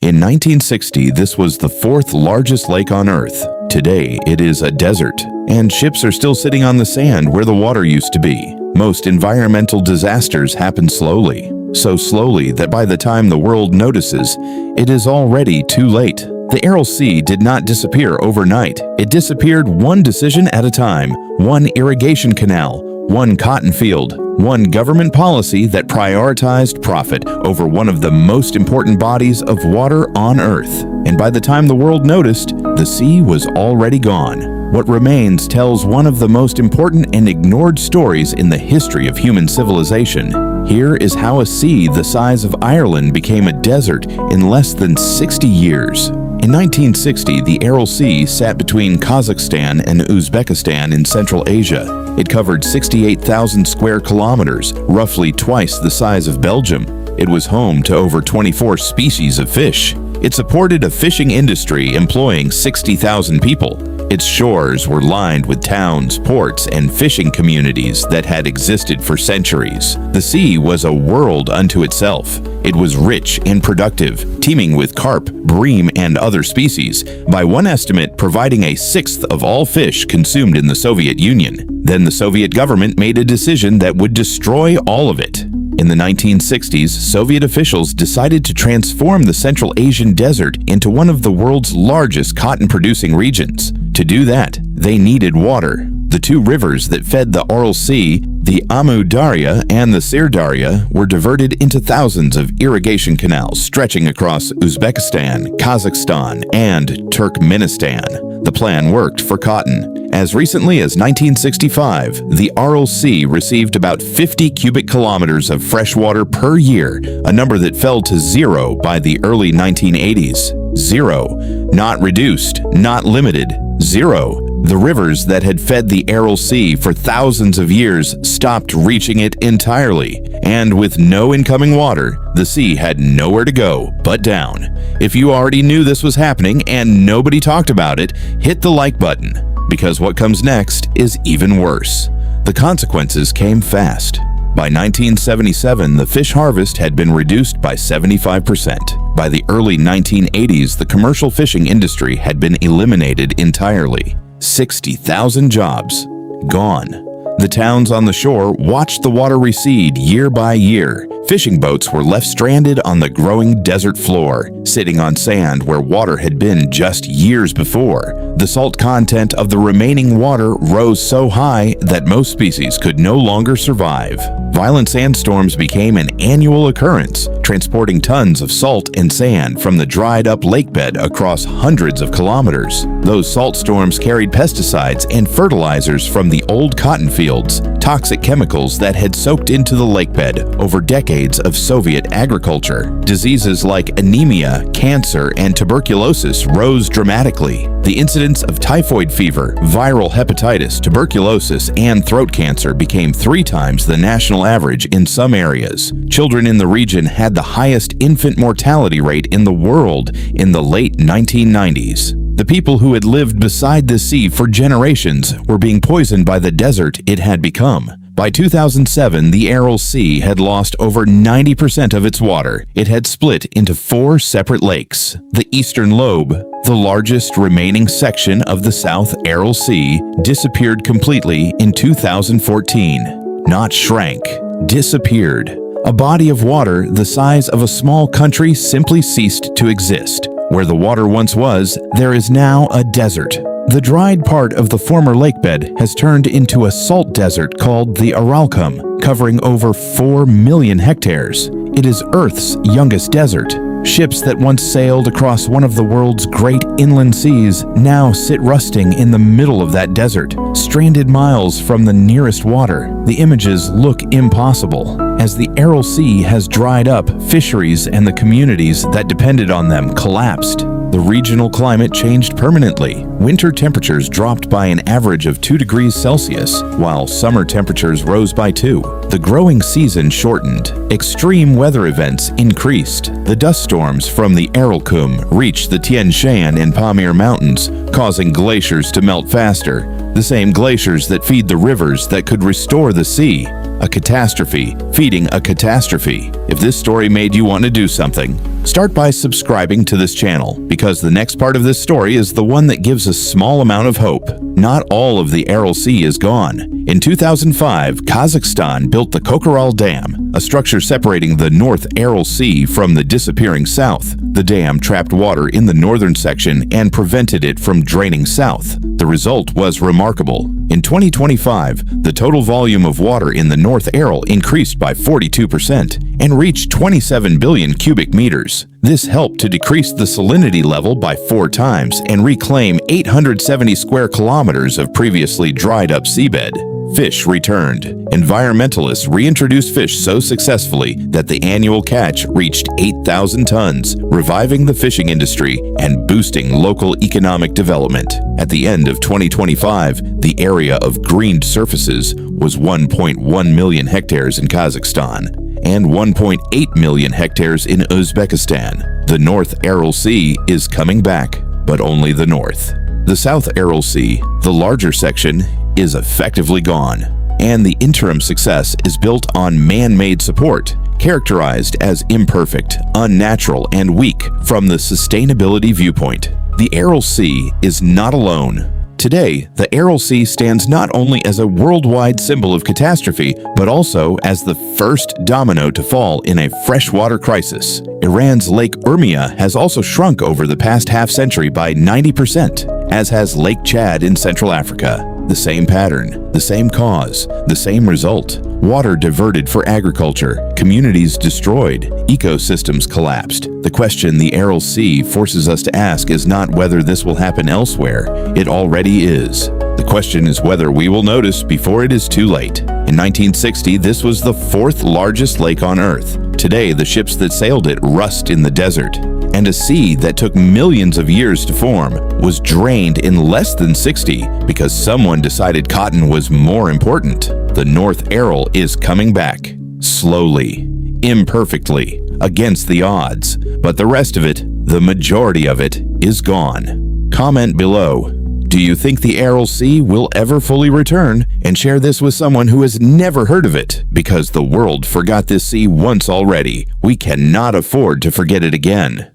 In 1960, this was the fourth largest lake on Earth. Today, it is a desert, and ships are still sitting on the sand where the water used to be. Most environmental disasters happen slowly, so slowly that by the time the world notices, it is already too late. The Aral Sea did not disappear overnight. It disappeared one decision at a time, one irrigation canal, one cotton field, one government policy that prioritized profit over one of the most important bodies of water on Earth. And by the time the world noticed, the sea was already gone. What remains tells one of the most important and ignored stories in the history of human civilization. Here is how a sea the size of Ireland became a desert in less than 60 years. In 1960, the Aral Sea sat between Kazakhstan and Uzbekistan in Central Asia. It covered 68,000 square kilometers, roughly twice the size of Belgium. It was home to over 24 species of fish. It supported a fishing industry employing 60,000 people. Its shores were lined with towns, ports, and fishing communities that had existed for centuries. The sea was a world unto itself. It was rich and productive, teeming with carp, bream, and other species, by one estimate providing a sixth of all fish consumed in the Soviet Union. Then the Soviet government made a decision that would destroy all of it. In the 1960s, Soviet officials decided to transform the Central Asian desert into one of the world's largest cotton-producing regions. To do that, they needed water. The two rivers that fed the Aral Sea, the Amu Darya and the Sir Darya, were diverted into thousands of irrigation canals stretching across Uzbekistan, Kazakhstan, and Turkmenistan. The plan worked for cotton. As recently as 1965, the Aral Sea received about 50 cubic kilometers of fresh water per year, a number that fell to zero by the early 1980s. Zero. Not reduced, not limited. Zero. The rivers that had fed the Aral Sea for thousands of years stopped reaching it entirely, and with no incoming water, the sea had nowhere to go but down. If you already knew this was happening and nobody talked about it, hit the like button, because what comes next is even worse. The consequences came fast. By 1977, the fish harvest had been reduced by 75%. By the early 1980s, the commercial fishing industry had been eliminated entirely. 60,000 jobs gone. The towns on the shore watched the water recede year by year. Fishing boats were left stranded on the growing desert floor, sitting on sand where water had been just years before. The salt content of the remaining water rose so high that most species could no longer survive. Violent sandstorms became an annual occurrence, transporting tons of salt and sand from the dried-up lakebed across hundreds of kilometers. Those salt storms carried pesticides and fertilizers from the old cotton fields, toxic chemicals that had soaked into the lakebed over decades of Soviet agriculture. Diseases like anemia, cancer, and tuberculosis rose dramatically. The incidence of typhoid fever, viral hepatitis, tuberculosis, and throat cancer became 3 times the national average in some areas. Children in the region had the highest infant mortality rate in the world in the late 1990s. The people who had lived beside the sea for generations were being poisoned by the desert it had become. By 2007, the Aral Sea had lost over 90% of its water. It had split into 4 separate lakes. The eastern lobe, the largest remaining section of the South Aral Sea, disappeared completely in 2014. Not shrank, disappeared. A body of water the size of a small country simply ceased to exist. Where the water once was, there is now a desert. The dried part of the former lakebed has turned into a salt desert called the Aralkum, covering over 4 million hectares. It is Earth's youngest desert. Ships that once sailed across one of the world's great inland seas now sit rusting in the middle of that desert, stranded miles from the nearest water. The images look impossible. As the Aral Sea has dried up, fisheries and the communities that depended on them collapsed. The regional climate changed permanently. Winter temperatures dropped by an average of 2 degrees Celsius, while summer temperatures rose by 2. The growing season shortened. Extreme weather events increased. The dust storms from the Aralkum reached the Tian Shan and Pamir Mountains, causing glaciers to melt faster, The same glaciers that feed the rivers that could restore the sea. A catastrophe feeding a catastrophe. If this story made you want to do something, start by subscribing to this channel, because the next part of this story is the one that gives a small amount of hope. Not all of the Aral Sea is gone. In 2005, Kazakhstan built the Kokaral Dam, a structure separating the North Aral Sea from the disappearing south. The dam trapped water in the northern section and prevented it from draining south. The result was remarkable. In 2025, the total volume of water in the North Aral increased by 42% and reached 27 billion cubic meters. This helped to decrease the salinity level by 4 times and reclaim 870 square kilometers of previously dried up seabed. Fish returned. Environmentalists reintroduced fish so successfully that the annual catch reached 8,000 tons, reviving the fishing industry and boosting local economic development. At the end of 2025, the area of greened surfaces was 1.1 million hectares in Kazakhstan and 1.8 million hectares in Uzbekistan. The North Aral Sea is coming back, but only the north. The South Aral Sea, the larger section, is effectively gone, and the interim success is built on man-made support, characterized as imperfect, unnatural, and weak from the sustainability viewpoint. The Aral Sea is not alone. Today, the Aral Sea stands not only as a worldwide symbol of catastrophe, but also as the first domino to fall in a freshwater crisis. Iran's Lake Urmia has also shrunk over the past half-century by 90%, as has Lake Chad in Central Africa. The same pattern, the same cause, the same result. Water diverted for agriculture, communities destroyed, ecosystems collapsed. The question the Aral Sea forces us to ask is not whether this will happen elsewhere. It already is. The question is whether we will notice before it is too late. In 1960, this was the 4th largest lake on Earth. Today, the ships that sailed it rust in the desert. And a sea that took millions of years to form was drained in less than 60 because someone decided cotton was more important. The North Aral is coming back. Slowly, imperfectly, against the odds. But the rest of it, the majority of it, is gone. Comment below. Do you think the Aral Sea will ever fully return? And share this with someone who has never heard of it, because the world forgot this sea once already. We cannot afford to forget it again.